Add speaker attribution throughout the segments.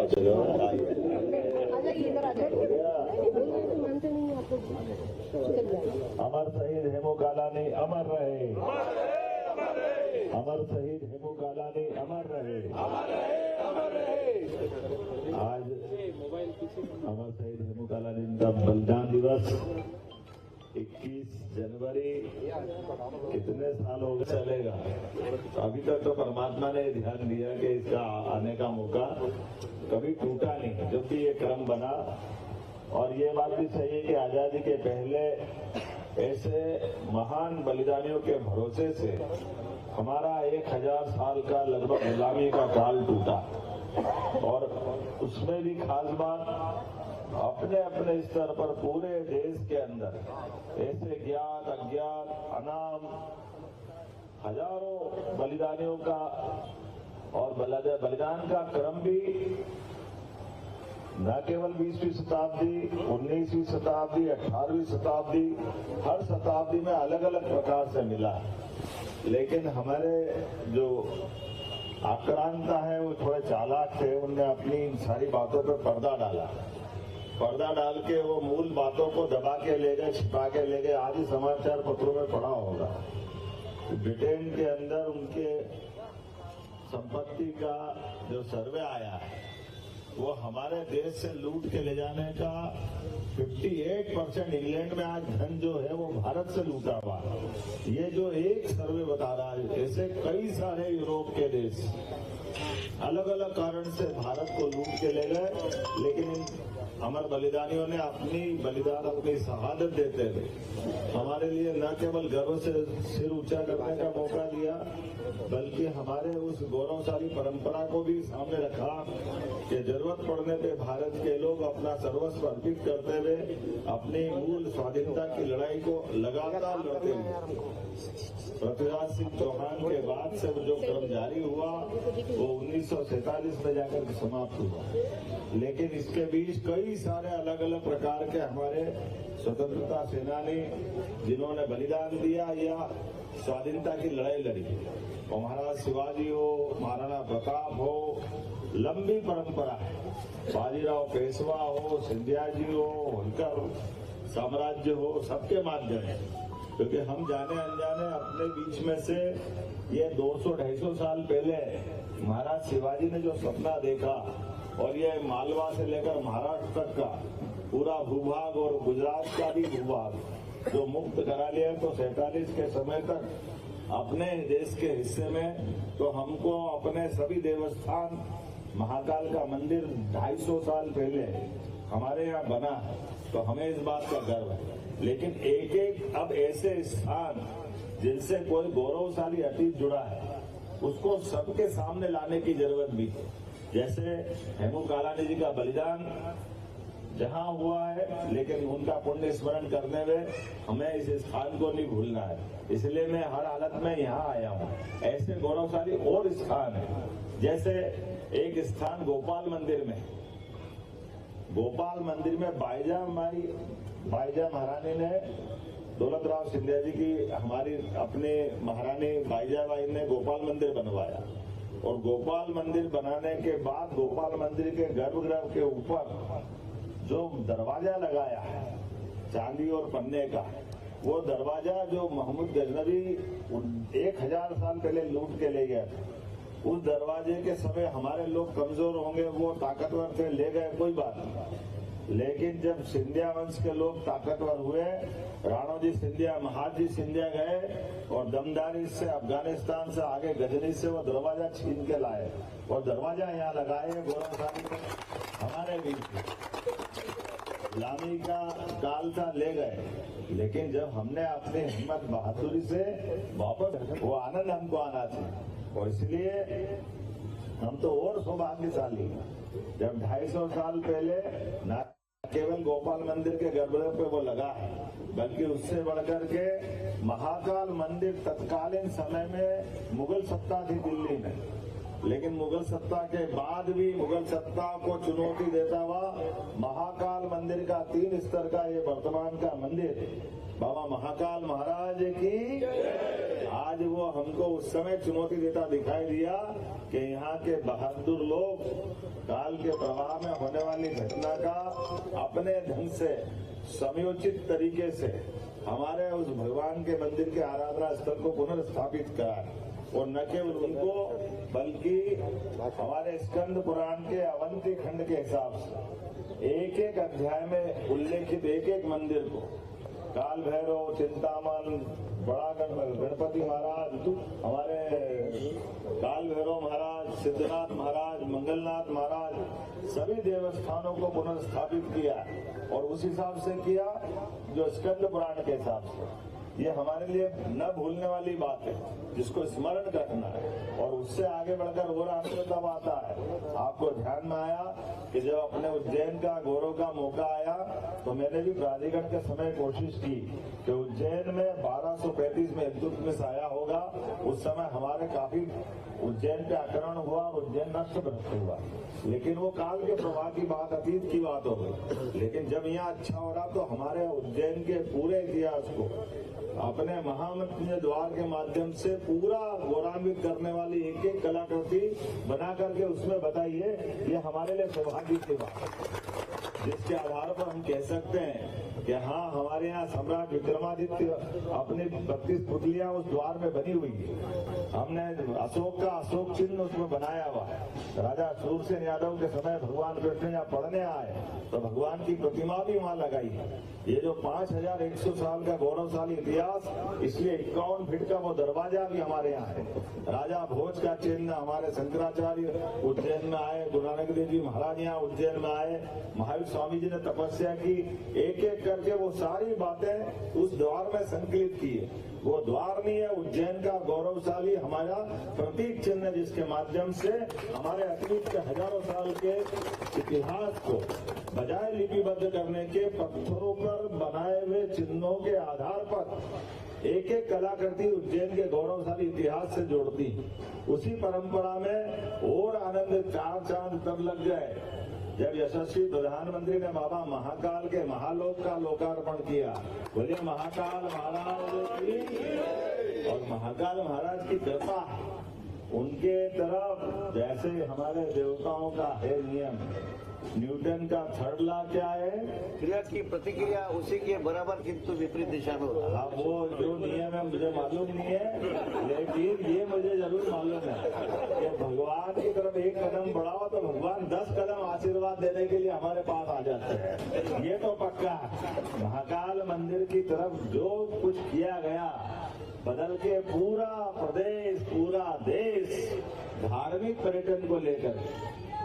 Speaker 1: अमर शहीद हेमू कालानी अमर रहे, अमर शहीद हेमू कालानी अमर रहे। आज अमर शहीद हेमू कालानी का बलिदान दिवस 21 जनवरी कितने साल हो गए चलेगा। अभी तक तो परमात्मा ने ध्यान दिया कि इसका आने का मौका कभी टूटा नहीं, जब भी ये क्रम बना। और ये बात भी सही है कि आजादी के पहले ऐसे महान बलिदानियों के भरोसे से हमारा 1000 साल का लगभग गुलामी का काल टूटा। और उसमें भी खास बात अपने अपने स्तर पर पूरे देश के अंदर ऐसे ज्ञात अज्ञात अनाम हजारों बलिदानियों का और बलिदान का क्रम भी न केवल 20वीं शताब्दी, 19वीं शताब्दी, 18वीं शताब्दी, हर शताब्दी में अलग अलग प्रकार से मिला। लेकिन हमारे जो आक्रांता है वो थोड़े चालाक थे, उनने अपनी सारी बातों पर पर्दा डाला। पर्दा डाल के वो मूल बातों को दबा के ले गए, छिपा के ले गए। आज ही समाचार पत्रों में पढ़ा होगा ब्रिटेन के अंदर उनके संपत्ति का जो सर्वे आया है वो हमारे देश से लूट के ले जाने का 58% इंग्लैंड में आज धन जो है वो भारत से लूटा हुआ। ये जो एक सर्वे बता रहा है, ऐसे कई सारे यूरोप के देश अलग अलग कारण से भारत को लूट के ले गए। लेकिन अमर बलिदानियों ने अपनी बलिदान, अपनी शहादत देते हुए हमारे लिए न केवल गर्व से सिर ऊंचा करने का मौका दिया, बल्कि हमारे उस गौरवशाली परंपरा को भी सामने रखा कि जरूरत पड़ने पे भारत के लोग अपना सर्वस्व अर्पित करते हुए अपनी मूल स्वाधीनता की लड़ाई को लगातार लड़ते हुए पृथ्वीराज सिंह चौहान के बाद से जो क्रम जारी हुआ वो 1947 में जाकर समाप्त हुआ। लेकिन इसके बीच कई सारे अलग अलग प्रकार के हमारे स्वतंत्रता सेनानी जिन्होंने बलिदान दिया या स्वाधीनता की लड़ाई लड़ी, और महाराज शिवाजी हो, महाराणा प्रताप हो, लंबी परंपरा है। बाजीराव पेशवा हो, सिंधिया जी हो, होलकर साम्राज्य हो, सबके माध्यम है। क्योंकि हम जाने अनजाने अपने बीच में से ये 200-250 साल पहले महाराज शिवाजी ने जो सपना देखा, और ये मालवा से लेकर महाराष्ट्र तक का पूरा भूभाग और गुजरात का भी भूभाग जो मुक्त करा लिया, तो 47 के समय तक अपने देश के हिस्से में तो हमको अपने सभी देवस्थान, महाकाल का मंदिर 250 साल पहले हमारे यहाँ बना है, तो हमें इस बात का गर्व है। लेकिन एक एक अब ऐसे स्थान जिनसे कोई गौरवशाली अतीत जुड़ा है उसको सबके सामने लाने की जरूरत भी है। जैसे हेमू कालानी जी का बलिदान जहां हुआ है, लेकिन उनका पुण्य स्मरण करने में हमें इस स्थान को नहीं भूलना है। इसलिए मैं हर हालत में यहाँ आया हूँ। ऐसे गौरवशाली और स्थान है, जैसे एक स्थान गोपाल मंदिर में, गोपाल मंदिर में बाईजा महारानी ने दौलतराव सिंधिया जी की हमारी अपने महारानी बाईजाबाई ने गोपाल मंदिर बनवाया। और गोपाल मंदिर बनाने के बाद गोपाल मंदिर के गर्भगृह के ऊपर जो दरवाजा लगाया है चांदी और पन्ने का, वो दरवाजा जो मोहम्मद गजनवी 1000 साल पहले लूट के ले गया था, उस दरवाजे के समय हमारे लोग कमजोर होंगे, वो ताकतवर थे, ले गए, कोई बात नहीं। लेकिन जब सिंधिया वंश के लोग ताकतवर हुए, राणोजी सिंधिया, महाजी सिंधिया गए और दमदारी से अफगानिस्तान से आगे गजनी से वो दरवाजा छीन के लाए और दरवाजा यहाँ लगाए। गौरवशाली हमारे बीच गुलामी का काल था, ले गए। लेकिन जब हमने अपनी हिम्मत बहादुरी से वापस, वो आनंद हमको आना चाहिए। और इसलिए हम तो और सौभाग्यशाली जब 250 साल पहले न केवल गोपाल मंदिर के गर्भगृह पे वो लगा है, बल्कि उससे बढ़कर के महाकाल मंदिर तत्कालीन समय में मुगल सत्ता थी दिल्ली में, लेकिन मुगल सत्ता के बाद भी मुगल सत्ता को चुनौती देता हुआ महाकाल मंदिर का 3 स्तर का ये वर्तमान का मंदिर बाबा महाकाल महाराज की आज वो हमको उस समय चुनौती देता दिखाई दिया कि यहाँ के बहादुर लोग काल के प्रवाह में होने वाली घटना का अपने ढंग से समयोचित तरीके से हमारे उस भगवान के मंदिर के आराधना स्थल को पुनर्स्थापित कराए और न केवल उनको बल्कि हमारे स्कंद पुराण के अवंती खंड के हिसाब से एक एक अध्याय में उल्लेखित एक एक मंदिर को काल भैरव, चिंतामन, बड़ा गणपति महाराज, हमारे काल भैरव महाराज, सिद्धनाथ महाराज, मंगलनाथ महाराज सभी देवस्थानों को पुनर्स्थापित किया और उस हिसाब से किया जो स्कंद पुराण के हिसाब से। ये हमारे लिए न भूलने वाली बात है जिसको स्मरण रखना है और उससे आगे बढ़कर और आनंद तब आता है। आपको ध्यान में आया कि जब अपने उज्जैन का गौरव का मौका आया तो मैंने भी प्राधिकरण के समय कोशिश की कि उज्जैन में 1235 में इल्तुतमिश आया होगा। उस समय हमारे काफी उज्जैन पे आक्रमण हुआ और उज्जैन नष्ट हुआ, लेकिन वो काल के प्रवाह की बात अतीत की बात हो गई। लेकिन जब यहाँ अच्छा हो रहा तो हमारे उज्जैन के पूरे इतिहास को अपने महामृत्युंजय द्वार के माध्यम से पूरा गौरवान्वित करने वाली एक एक कलाकृति बना करके उसमें बताइए, ये हमारे लिए सौभाग्य की बात है जिसके आधार पर हम कह सकते हैं कि हाँ हमारे यहाँ सम्राट विक्रमादित्य अपनी 32 पुतलियां उस द्वार में बनी हुई है। हमने अशोक का अशोक चिन्ह उसमें बनाया हुआ है। राजा सूरसेन यादव के समय भगवान कृष्ण यहाँ पढ़ने आए तो भगवान की प्रतिमा भी वहाँ लगाई है। ये जो 5100 साल का गौरवशाली इतिहास, इसलिए 51 फीट का वो दरवाजा भी हमारे यहाँ है। राजा भोज का चिन्ह, हमारे शंकराचार्य उज्जैन में आए, गुरु नानक देव जी महाराज यहाँ उज्जैन में आए, महावीर स्वामी जी ने तपस्या की, एक एक करके वो सारी बातें उस द्वार में संकलित की है। वो द्वार नहीं है, उज्जैन का गौरवशाली हमारा प्रतीक चिन्ह जिसके माध्यम से हमारे अतीत के हजारों साल के इतिहास को बजाय लिपिबद्ध करने के पत्थरों पर बनाए हुए चिन्हों के आधार पर एक एक कलाकृति उज्जैन के गौरवशाली इतिहास से जोड़ती। उसी परंपरा में और आनंद 4 चांद तब लग गए जब यशस्वी प्रधानमंत्री ने बाबा महाकाल के महालोक का लोकार्पण किया। बोलिए महाकाल महाराज की। और महाकाल महाराज की कृपा उनके तरफ जैसे हमारे देवताओं का है नियम, न्यूटन का 3rd लॉ क्या है?
Speaker 2: क्रिया की प्रतिक्रिया उसी के बराबर किंतु विपरीत दिशा में होता है।
Speaker 1: हाँ, वो जो नियम है मुझे मालूम नहीं है, लेकिन ये मुझे जरूर मालूम है कि भगवान की तरफ एक कदम बढ़ाओ तो भगवान 10 कदम आशीर्वाद देने के लिए हमारे पास आ जाते हैं। ये तो पक्का है। महाकाल मंदिर की तरफ जो कुछ किया गया, बदल के पूरा प्रदेश, पूरा देश धार्मिक पर्यटन को लेकर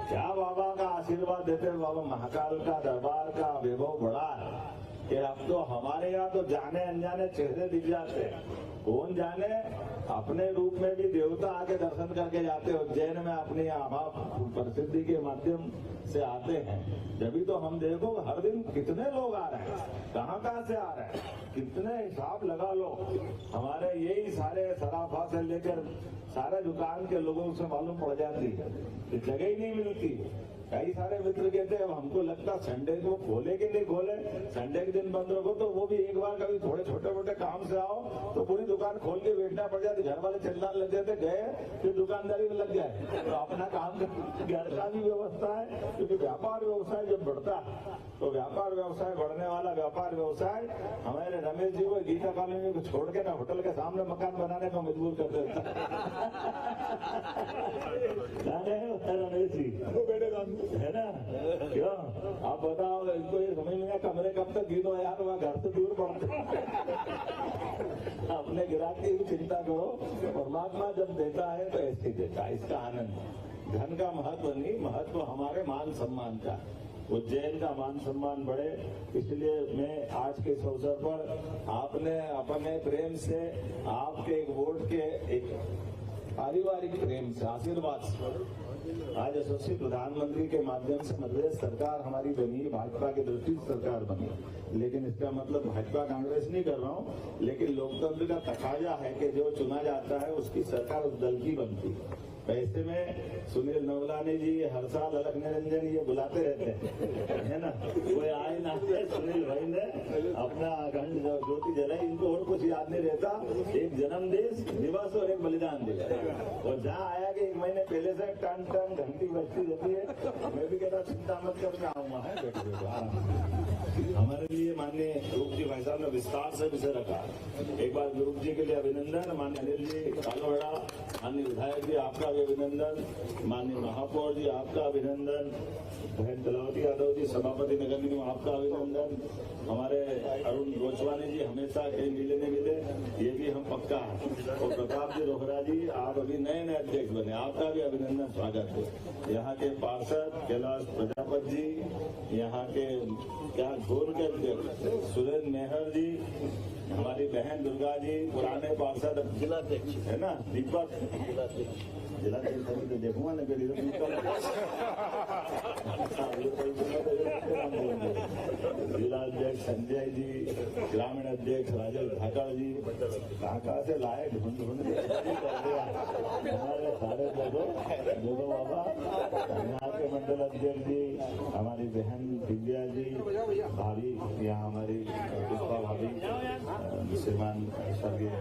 Speaker 1: क्या बाबा का आशीर्वाद देते हैं। बाबा महाकाल का दरबार का वैभव बढ़ा है कि अब तो हमारे यहाँ तो जाने अनजाने चेहरे दिख जाते हैं। कौन जाने, अपने रूप में भी देवता आके दर्शन करके जाते हैं। उज्जैन में अपनी आभा प्रसिद्धि के माध्यम से आते हैं। जब तो हम देखो हर दिन कितने लोग आ रहे हैं, कहाँ कहाँ से आ रहे हैं, कितने हिसाब लगा लो। हमारे यही सारे सराफा से लेकर सारे दुकान के लोगों से मालूम पड़ जाती है कि जगह ही नहीं मिलती। कई सारे मित्र कहते हैं हमको लगता संडे को खोले कि नहीं खोले, संडे के दिन बंद रखो। तो वो भी एक बार कभी थोड़े छोटे मोटे काम से आओ तो पूरी दुकान खोल के बैठना पड़ जाती। घर वाले चिल्लाने लग जाते, गए फिर दुकानदारी में लग गए। तो अपना काम घर का भी व्यवस्था है, क्योंकि व्यापार व्यवसाय जब बढ़ता है तो व्यापार व्यवसाय बढ़ने वाला व्यापार व्यवसाय हमारे रमेश जी को गीता कॉलोनी को छोड़ के ना होटल के सामने मकान बनाने को मजबूर कर देता रमेश जी है ना। क्यों आप बताओ, इनको ये समझ में कमरे कब तक गिनो यार, वहाँ घर से दूर पड़ते। अपने ग्राहक की चिंता करो, परमात्मा जब देता है तो ऐसे देता है। इसका आनंद धन का महत्व नहीं, महत्व हमारे मान सम्मान का। उज्जैन का मान सम्मान बढ़े, इसलिए मैं आज के इस अवसर पर आपने अपने प्रेम से, आपके एक वोट के एक पारिवारिक प्रेम से, आशीर्वाद से आज यशस्वी प्रधानमंत्री के माध्यम से मध्य प्रदेश सरकार हमारी बनी, भाजपा की दृष्टि से सरकार बनी। लेकिन इसका मतलब भाजपा कांग्रेस नहीं कर रहा हूँ, लेकिन लोकतंत्र का तकाजा है कि जो चुना जाता है उसकी सरकार उस दल की बनती है। ऐसे में सुनील नवलानी जी हर साल अलख निरंजन ये बुलाते रहते हैं, है ना। कोई आए ना आए, सुनील भाई ने अपना अखंड ज्योति जलाई, इनको और कुछ याद नहीं रहता, एक जन्म दिवस और एक बलिदान दिवस। और जहाँ आया कि 1 महीने पहले से टन टन घंटी बजती रहती है, मैं भी कहता चिंता मत कर, मैं आऊंगा, है बैठे बैठे। हमारे लिए माननीय रूप जी भाई साहब ने विस्तार से विषय रखा। एक बार रूप जी के लिए अभिनंदन, माननीय अनिल जी कालोड़ा, माननीय विधायक जी आपका भी अभिनंदन, माननीय महापौर जी आपका अभिनंदन, बहन तलावती यादव जी सभापति नगर निगम आपका अभिनंदन, हमारे अरुण गोचवानी जी हमेशा कहीं मिले नहीं मिले, ये भी हम पक्का है। और प्रताप जी रोहरा जी आप अभी नए नए अध्यक्ष बने, आपका भी अभिनंदन स्वागत है। यहाँ के पार्षद कैलाश प्रजापति जी, यहाँ के क्या घोर के अध्यक्ष सुरेंद्र मेहर जी, हमारी बहन दुर्गा जी, पुराने पार्षद
Speaker 2: जिलाध्यक्ष
Speaker 1: है ना दीपक, जिलाध्यक्ष तो देखूंगा ना कभी जिलाध्यक्ष संजय जी, ग्रामीण अध्यक्ष राजेश ढाका जी, कहाँ से लाए ढूंढ ढूंढ हमारे सारे लोगों बाबा, यहाँ के मंडल अध्यक्ष जी, हमारी बहन दिव्या जी, भाभी यहाँ हमारी पुष्पा भाभी, श्रीमान स्वर्गीय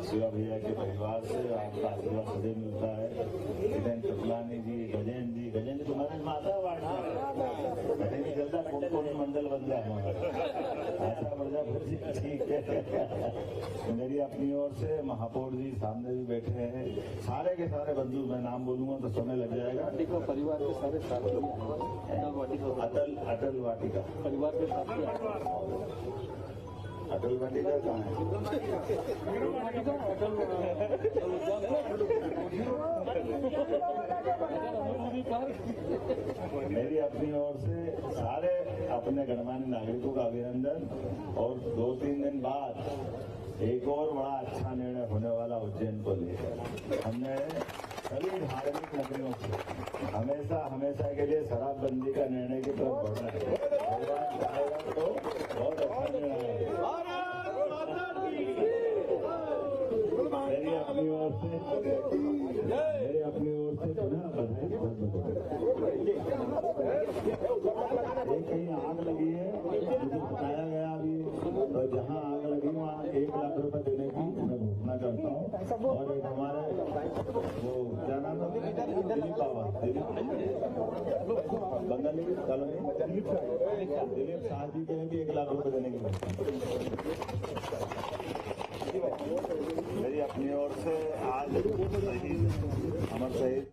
Speaker 1: शिवा भैया के परिवार से आपका आशीर्वाद सदैव मिलता है। हितेन कृपलानी जी, गजेंद्र जी तुम्हारे माता वाटना पता नहीं चलता कौन कौन मंडल बन गया हमारा, ऐसा प्रजापति ठीक है। मेरी अपनी ओर से महापौर जी सामने भी बैठे हैं, सारे के सारे बंधु, मैं नाम बोलूंगा तो समय लग जाएगा।
Speaker 3: परिवार के सारे साथ
Speaker 1: अटल वाटिका
Speaker 3: परिवार के साथ
Speaker 1: अटल वाटिका कहाँ है? मेरी अपनी ओर से सारे अपने गणमान्य नागरिकों का अभिनंदन। और 2-3 दिन बाद एक और बड़ा अच्छा निर्णय होने वाला उज्जैन को लेकर। हमने सभी धार्मिक नगरियों से हमेशा के लिए शराबबंदी का निर्णय की तरफ बढ़ना है। भगवान चाहेगा तो बहुत अच्छा निर्णय है। मेरी अपनी ओर से पुनः बधाई। कहीं आग लगी है, मुझे बताया गया अभी, तो जहाँ आग लगी वहाँ 1 लाख रुपए देने की मैं घोषणा करता हूँ। और एक हमारे वो क्या नाम है, दिलीप बाबा, बंगाली कॉलोनी दिलीप शाह जी के भी 1 लाख रुपए देने की मेरी अपनी ओर से आज अमर शहीद